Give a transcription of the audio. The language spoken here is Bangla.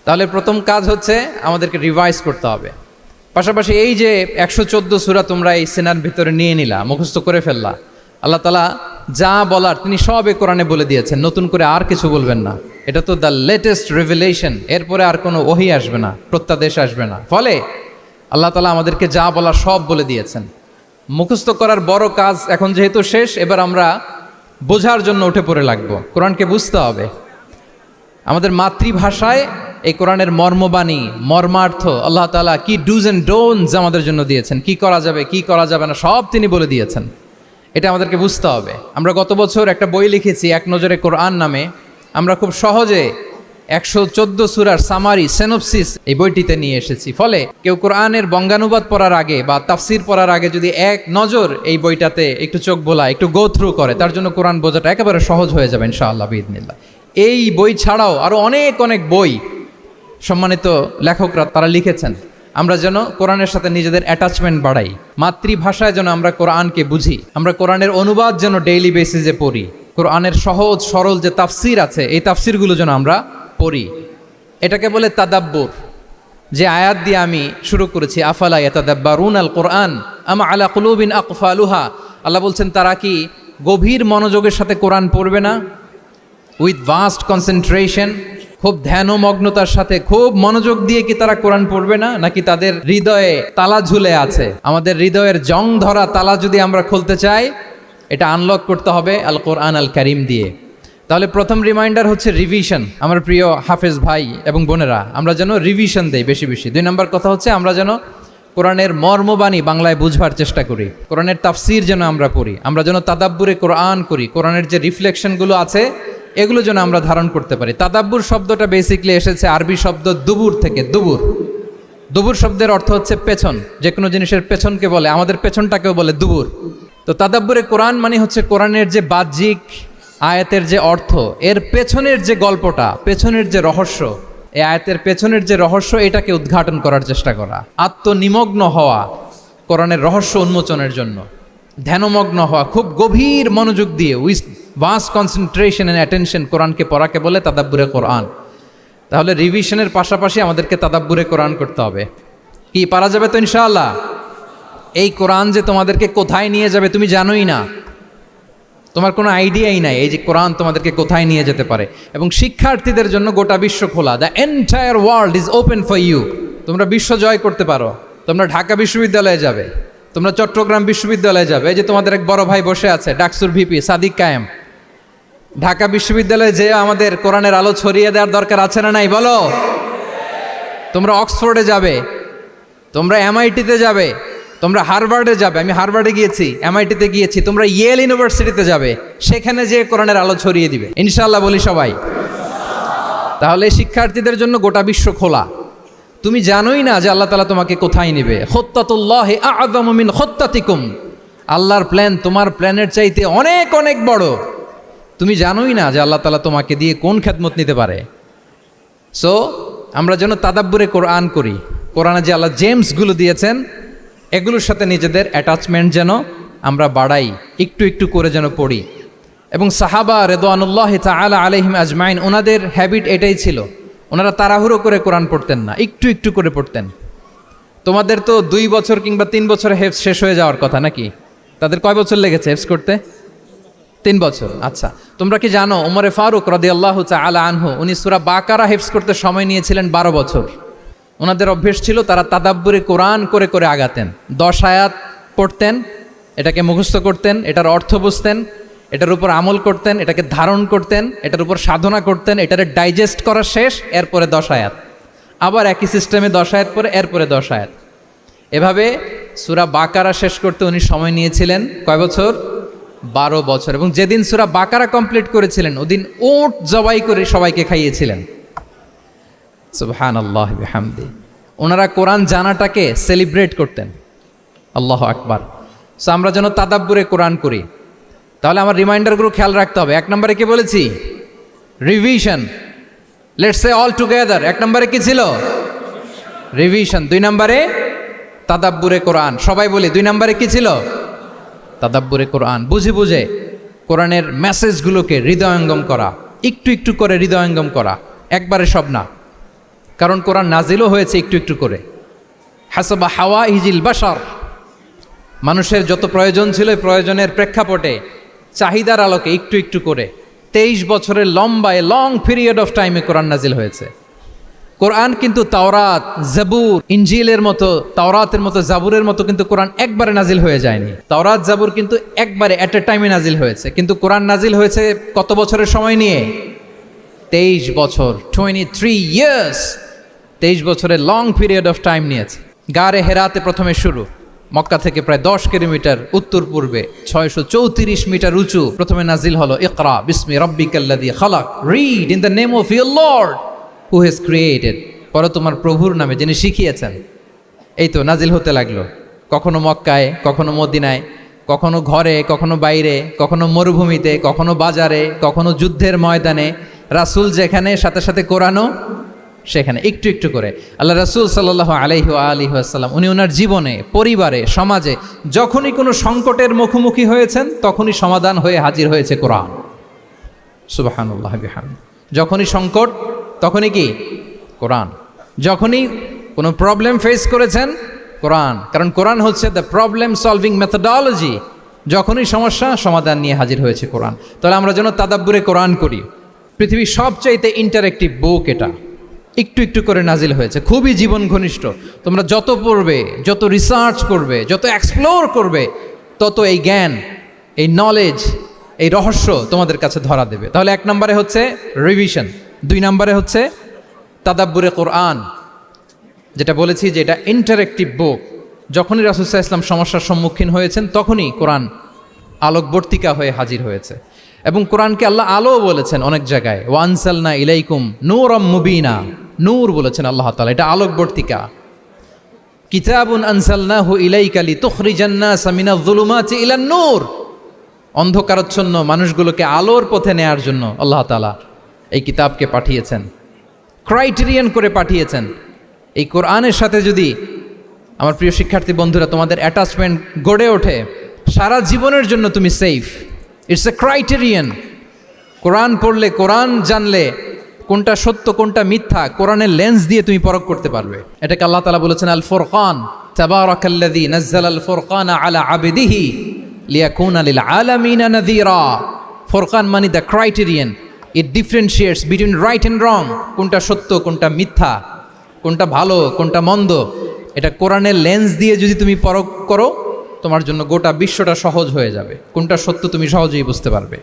তাহলে প্রথম কাজ হচ্ছে আমাদেরকে রিভাইজ করতে হবে। পাশাপাশি এই যে 114 সূরা তোমরা এই সিনার ভিতরে নিয়ে নিলা, মুখস্থ করে ফেললা, আল্লাহ তাআলা যা বলার তিনি সব এই কোরআনে বলে দিয়েছেন, নতুন করে আর কিছু বলবেন না। এটা তো দ্য লেটেস্ট রেভেলেশন, এরপরে আর কোনো ওহী আসবে না, প্রত্যাদেশ আসবে না। ফলে আল্লাহ তাআলা আমাদেরকে যা বলার সব বলে দিয়েছেন। মুখস্থ করার বড় কাজ এখন যেহেতু শেষ, এবার আমরা বোঝার জন্য উঠে পড়ে লাগবো। কোরআনকে বুঝতে হবে আমাদের মাতৃভাষায়। এই কোরআনের মর্মবাণী, মর্মার্থ, আল্লাহ তাআলা কি ডুজ অ্যান্ড ডোন্টস আমাদের জন্য দিয়েছেন, কি করা যাবে কি করা যাবে না সব তিনি বলে দিয়েছেন। এটা আমাদেরকে বুঝতে হবে। আমরা গত বছর একটা বই লিখেছি এক নজরে কোরআন নামে। আমরা খুব সহজে 114 সূরার সামারি, সিনপসিস এই বইটিতে নিয়ে এসেছি। ফলে কেউ কোরআনের বঙ্গানুবাদ পড়ার আগে বা তাফসির পড়ার আগে যদি এক নজর এই বইটাতে একটু চোখ বোলা, একটু গো থ্রু করে, তার জন্য কোরআন বোঝাটা একেবারে সহজ হয়ে যাবে ইনশাআল্লাহ বিইذনিল্লাহ। এই বই ছাড়াও আরও অনেক অনেক বই সম্মানিত লেখকরা তারা লিখেছেন। আমরা যেন কোরআনের সাথে নিজেদের অ্যাটাচমেন্ট বাড়াই, মাতৃভাষায় যেন আমরা কোরআনকে বুঝি, আমরা কোরআনের অনুবাদ যেন ডেইলি বেসিসে পড়ি, কোরআনের সহজ সরল যে তাফসির আছে এই তাফসিরগুলো যেন আমরা পড়ি। এটাকে বলে তাদাব্বুর। যে আয়াত দিয়ে আমি শুরু করেছি, আফালা ইয়াতাদাব্বারুন আল কোরআন আম আলা কুলুবিন আকফালুহা, আল্লাহ বলছেন তারা কি গভীর মনোযোগের সাথে কোরআন পড়বে না, উইথ ভাস্ট কনসেন্ট্রেশন, খুব ধ্যানমগ্নতার সাথে খুব মনোযোগ দিয়ে কি তারা কোরআন পড়বে না, নাকি তাদের হৃদয়ে তালা ঝুলে আছে? আমাদের হৃদয়ের জং ধরা তালা যদি আমরা খুলতে চাই, এটা আনলক করতে হবে আল কোরআন আল কারিম দিয়ে। তাহলে প্রথম রিমাইন্ডার হচ্ছে রিভিশন। আমার প্রিয় হাফেজ ভাই এবং বোনেরা, আমরা যেন রিভিশন দেই বেশি বেশি। 2 নম্বর কথা হচ্ছে আমরা যেন কোরআনের মর্মবাণী বাংলায় বুঝবার চেষ্টা করি, কোরআনের তাফসির যেন আমরা পড়ি, আমরা যেন তাদাব্বুরে কোরআন করি, কোরআনের যে রিফ্লেকশনগুলো আছে এগুলো যেন আমরা ধারণ করতে পারি। তাদাব্বুর শব্দটা বেসিকলি এসেছে আরবি শব্দ দুবুর থেকে। দুবুর, দুবুর শব্দের অর্থ হচ্ছে পেছন, যে কোনো জিনিসের পেছনকে বলে, আমাদের পেছনটাকেও বলে দুবুর। তো তাদাব্বুরে কোরআন মানে হচ্ছে কোরআনের যে বাহ্যিক আয়াতের যে অর্থ, এর পেছনের যে গল্পটা, পেছনের যে রহস্য, এই আয়াতের পেছনের যে রহস্য, এটাকে উদ্ঘাটন করার চেষ্টা করা, আত্মনিমগ্ন হওয়া কোরআনের রহস্য উন্মোচনের জন্য, ধ্যানমগ্ন হওয়া, খুব গভীর মনোযোগ দিয়ে with vast concentration and attention কোরআনকে পড়াকে বলে তাদাব্বুরে কোরআন। তাহলে রিভিশনের পাশাপাশি আমাদেরকে তাদাব্বুরে কোরআন করতে হবে। কি পারা যাবে তো ইনশাআল্লাহ? এই কোরআন যে তোমাদেরকে কোথায় নিয়ে যাবে তুমি জানোই না, তোমার কোনো আইডিয়াই নাই এই যে কোরআন তোমাদেরকে কোথায় নিয়ে যেতে পারে। এবং শিক্ষার্থীদের জন্য গোটা বিশ্ব খোলা, the entire world is open for you. তোমরা বিশ্ব জয় করতে পারো, তোমরা ঢাকা বিশ্ববিদ্যালয়ে যাবে, তোমরা চট্টগ্রাম বিশ্ববিদ্যালয়ে যাবে। এই যে তোমাদের এক বড় ভাই বসে আছে, ডাকসুর ভিপি সাদিক কায়েম, ঢাকা বিশ্ববিদ্যালয়ে যে আমাদের কোরআনের আলো ছড়িয়ে দেওয়ার দরকার আছে না নাই বলো? তোমরা অক্সফোর্ডে যাবে, তোমরা এমআইটিতে যাবে, তোমরা হার্ভার্ডে যাবে। আমি হার্ভার্ডে গিয়েছি, এমআইটিতে গিয়েছি, তোমরা ইয়েল ইউনিভার্সিটিতে যাবে, সেখানে যে কোরআনের আলো ছড়িয়ে দিবে ইনশাআল্লাহ বলি সবাই। তাহলে শিক্ষার্থীদের জন্য গোটা বিশ্ব খোলা। তুমি জানোই না যে আল্লাহ তাআলা তোমাকে কোথায় নেবে। খুত্তাতুল্লাহি আ'যামু মিন খুত্তাতিকুম, আল্লাহর প্ল্যান তোমার প্ল্যানের চাইতে অনেক অনেক বড়। তুমি জানোই না যে আল্লাহ তাআলা তোমাকে দিয়ে কোন খেদমত নিতে পারে। সো আমরা যেন তাদাব্বুরে কোরআন করি, কোরআনে যে আল্লাহ জেমসগুলো দিয়েছেন এগুলোর সাথে নিজেদের অ্যাটাচমেন্ট যেন আমরা বাড়াই, একটু একটু করে যেন পড়ি। এবং সাহাবা রিদওয়ানুল্লাহি তাআলা আলাইহিম আজমাইন, ওনাদের হ্যাবিট এটাই ছিল, ওনারা তাড়াহুড়ো করে কোরআন পড়তেন না, একটু একটু করে পড়তেন। তোমাদের তো 2 বছর কিংবা 3 বছরে হেফজ শেষ হয়ে যাওয়ার কথা নাকি? তাদের কয় বছর লেগেছে হেফজ করতে? 3 বছর। আচ্ছা, তোমরা কি জানো ওমরে ফারুক রাদিয়াল্লাহু তাআলা আনহু উনি সূরা বাকারা হেফজ করতে সময় নিয়েছিলেন 12 বছর। ওনাদের অভ্যেস ছিল তারা তাদাব্বুরে কোরআন করে করে আগাতেন। 10 আয়াত পড়তেন, এটাকে মুখস্থ করতেন, এটার অর্থ বুঝতেন, এটার উপর আমল করতেন, এটাকে ধারণ করতেন, এটার উপর সাধনা করতেন, এটারে ডাইজেস্ট করা শেষ, এরপরে 10 আয়াত, আবার একই সিস্টেমে 10 আয়াত পরে এরপরে 10 আয়াত। এভাবে সূরা বাকারা শেষ করতে উনি সময় নিয়েছিলেন কয় বছর? 12 বছর। এবং যেদিন সূরা বাকারা কমপ্লিট করেছিলেন ওদিন উট জবাই করে সবাইকে খাইয়েছিলেন। সুবহানাল্লাহ বিহামদি। ওনারা কোরআন জানাটাকে সেলিব্রেট করতেন। আল্লাহু আকবার। সো আমরা যেন তাদাব্বুরে কোরআন করি। তাহলে আমার রিমাইন্ডারগুলো খেয়াল রাখতে হবে। 1 নম্বরে কি বলেছি? Revision. Let's say all together. 1 নম্বরে কি ছিল? রিভিশন। 2 নম্বরে তাদাব্বুরে কোরআন। সবাই বলি 2 নম্বরে কি ছিল? তাদাব্বুরে কোরআন। বুঝে বুঝে কোরআনের মেসেজগুলোকে হৃদয়ঙ্গম করা, একটু একটু করে হৃদয়ঙ্গম করা, একবারে সব না। কারণ কোরআন নাজিলও হয়েছে একটু একটু করে। হাসাবা হাওয়া ইজিল বাশার, মানুষের যত প্রয়োজন ছিল প্রয়োজনের প্রেক্ষাপটে চাহিদার আলোকে একটু একটু করে 23 বছরের লম্বায় লং পিরিয়ড অফ টাইমে কোরআন নাজিল হয়েছে। কোরআন কিন্তু তাওরাত, জাবুর, ইনজিলের মতো, তাওরাতের মতো, জাবুরের মতো কিন্তু কোরআন একবারে নাজিল হয়ে যায়নি। তাওরাত, জাবুর কিন্তু একবারে এট এ টাইমে নাজিল হয়েছে, কিন্তু কোরআন নাজিল হয়েছে কত বছরের সময় নিয়ে? 23 বছর, 23 ইয়ার্স। 23 বছরের লং পিরিয়ড অফ টাইম নিয়েছে। গারে হেরাতে প্রথমে শুরু, মক্কা থেকে প্রায় 10 কিলোমিটার উত্তর পূর্বে 634 মিটার উঁচু প্রথমে নাজিল হলো ইকরা বিসমি রাব্বিকাল্লাযী খালাক, read in the name of your Lord who has created, পড়ো তোমার প্রভুর নামে যিনি শিখিয়েছেন। এই তো নাজিল হতে লাগলো, কখনো মক্কায়, কখনো মদিনায়, কখনো ঘরে, কখনো বাইরে, কখনো মরুভূমিতে, কখনো বাজারে, কখনো যুদ্ধের ময়দানে। রাসূল যেখানে, সাথে সাথে কোরআনও সেখানে, একটু একটু করে। আল্লাহ রাসূল সাল্লাল্লাহু আলাইহি ওয়া আলিহি ওয়াসাল্লাম উনি ওনার জীবনে, পরিবারে, সমাজে যখনই কোনো সংকটের মুখোমুখি হয়েছেন তখনই সমাধান হয়ে হাজির হয়েছে কোরআন। সুবহানাল্লাহ বিহামদিহি। যখনই সংকট তখনই কি? কোরআন। যখনই কোনো প্রবলেম ফেস করেছেন, কোরআন। কারণ কোরআন হচ্ছে দ্য প্রবলেম সলভিং মেথোডোলজি। যখনই সমস্যা, সমাধান নিয়ে হাজির হয়েছে কোরআন। তাহলে আমরা যেন তাদাব্বুরে কোরআন করি। পৃথিবীর সবচাইতে ইন্টারেক্টিভ বুক এটা, একটু একটু করে নাজিল হয়েছে, খুবই জীবন ঘনিষ্ঠ। তোমরা যত পড়বে, যত রিসার্চ করবে, যত এক্সপ্লোর করবে, তত এই জ্ঞান, এই নলেজ, এই রহস্য তোমাদের কাছে ধরা দেবে। তাহলে 1 নম্বরে হচ্ছে রিভিশন, 2 নম্বরে হচ্ছে তাদাব্বুরে কোরআন, যেটা বলেছি যে এটা ইন্টারেক্টিভ বুক। যখনই রাসূল সাল্লাল্লাহু আলাইহি ওয়াসাল্লাম সমস্যার সম্মুখীন হয়েছেন তখনই কোরআন আলোকবর্তিকা হয়ে হাজির হয়েছে। এবং কোরআনকে আল্লাহ আলো বলেছেন অনেক জায়গায়, ওয়ানসালনা ইলাইকুম নূরাম মুবিনা, নূর বলেছেন আল্লাহ তাআলা, এটা আলোকবর্তিকা। কিতাবুন আনসালনাহু ইলাইকা লিতুখরিজান নাসা মিনাজ যুলুমাতি ইলান নূর, অন্ধকারাচ্ছন্ন মানুষগুলোকে আলোর পথে নেয়ার জন্য আল্লাহ তাআলা এই কিতাবকে পাঠিয়েছেন, ক্রাইটেরিয়ান করে পাঠিয়েছেন। এই কোরআনের সাথে যদি আমার প্রিয় শিক্ষার্থী বন্ধুরা তোমাদের অ্যাটাচমেন্ট গড়ে ওঠে, সারা জীবনের জন্য তুমি সেফ। It's a criterion. কোরআন পড়লে, কোরআন জানলে কোনটা সত্য কোনটা মিথ্যা কোরআনের লেন্স দিয়ে তুমি পরখ করতে পারবে। এটাকে আল্লাহ তাআলা বলেছেন আল ফুরকান, তাবারাকাল্লাযী নাযালাল ফুরকানা আলা আবদিহি লিয়াকুনা লিল আলামিনা নাযীরা। ফুরকান মানে the criterion, it differentiates between right and রং। কোনটা সত্য কোনটা মিথ্যা, কোনটা ভালো কোনটা মন্দ, এটা কোরআনের লেন্স দিয়ে যদি তুমি পরখ করো, তোমার জন্য গোটা বিশ্বটা সহজ হয়ে যাবে। কোনটা সত্য তুমি সহজেই বুঝতে পারবে।